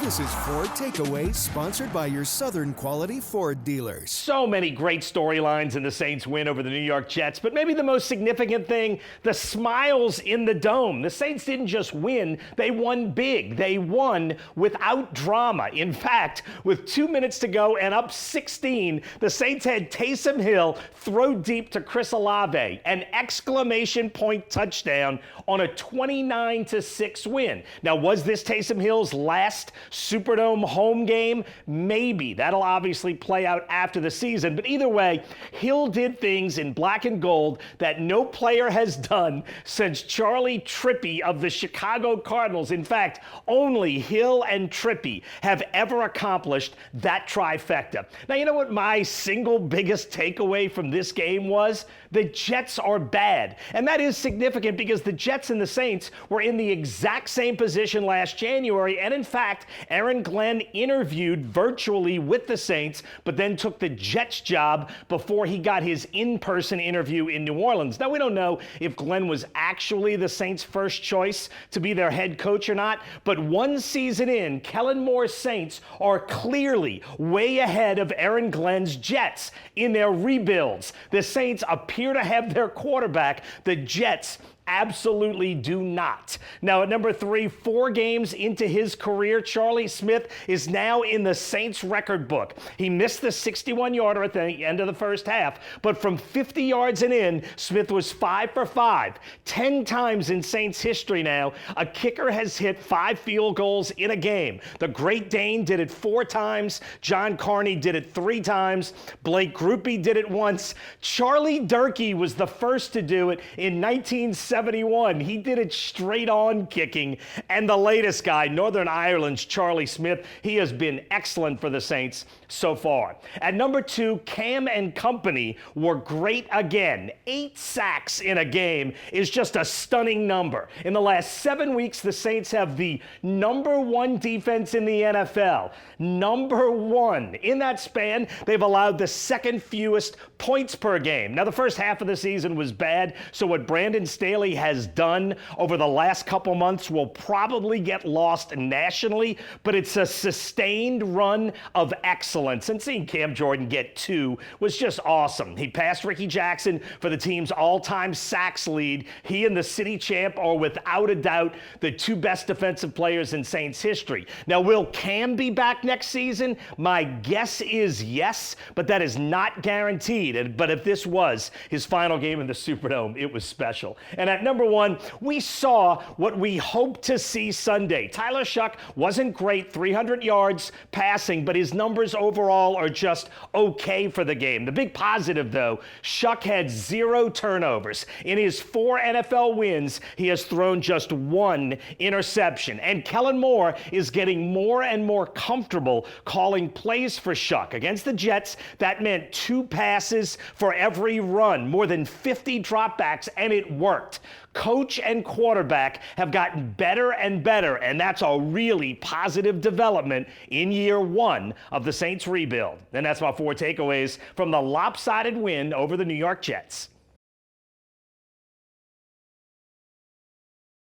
This is Ford Takeaway, sponsored by your Southern Quality Ford dealers. So many great storylines in the Saints win over the New York Jets, but maybe the most significant thing, the smiles in the Dome. The Saints didn't just win, they won big. They won without drama. In fact, with 2 minutes to go and up 16, the Saints had Taysom Hill throw deep to Chris Olave, an exclamation point touchdown on a 29-6 win. Now, was this Taysom Hill's last Superdome home game? Maybe. That'll obviously play out after the season. But either way, Hill did things in black and gold that no player has done since Charlie Trippi of the Chicago Cardinals. In fact, only Hill and Trippi have ever accomplished that trifecta. Now, you know what my single biggest takeaway from this game was? The Jets are bad. And that is significant because the Jets and the Saints were in the exact same position last January. And in fact, Aaron Glenn interviewed virtually with the Saints, but then took the Jets job before he got his in-person interview in New Orleans. Now, we don't know if Glenn was actually the Saints' first choice to be their head coach or not, but one season in, Kellen Moore's Saints are clearly way ahead of Aaron Glenn's Jets in their rebuilds. The Saints appear to have their quarterback. The Jets absolutely do not. Now, at number 3, 4 games into his career, Charlie Smith is now in the Saints record book. He missed the 61-yarder at the end of the first half, but from 50 yards and in, Smith was 5 for 5. 10 times in Saints history now, a kicker has hit 5 field goals in a game. The Great Dane did it 4 times. John Carney did it 3 times. Blake Grupe did it once. Charlie Durkee was the first to do it in 1971. He did it straight on kicking. And the latest guy, Northern Ireland's Charlie Smith, he has been excellent for the Saints so far. At number 2, Cam and company were great again. 8 sacks in a game is just a stunning number. In the last 7 weeks, the Saints have the number 1 defense in the NFL. Number 1. In that span, they've allowed the second fewest points per game. Now, the first half of the season was bad, so what Brandon Staley has done over the last couple months will probably get lost nationally, but it's a sustained run of excellence. And seeing Cam Jordan get 2 was just awesome. He passed Ricky Jackson for the team's all-time sacks lead. He and the city champ are without a doubt the 2 best defensive players in Saints history. Now, will Cam be back next season? My guess is yes, but that is not guaranteed. But if this was his final game in the Superdome, it was special. And at number 1, we saw what we hoped to see Sunday. Tyler Shough wasn't great, 300 yards passing, but his numbers overall are just okay for the game. The big positive, though, Shough had 0 turnovers. In his 4 NFL wins, he has thrown just 1 interception. And Kellen Moore is getting more and more comfortable calling plays for Shough. Against the Jets, that meant 2 passes for every run, more than 50 dropbacks, and it worked. Coach and quarterback have gotten better and better, and that's a really positive development in year 1 of the Saints rebuild. And that's my 4 takeaways from the lopsided win over the New York Jets.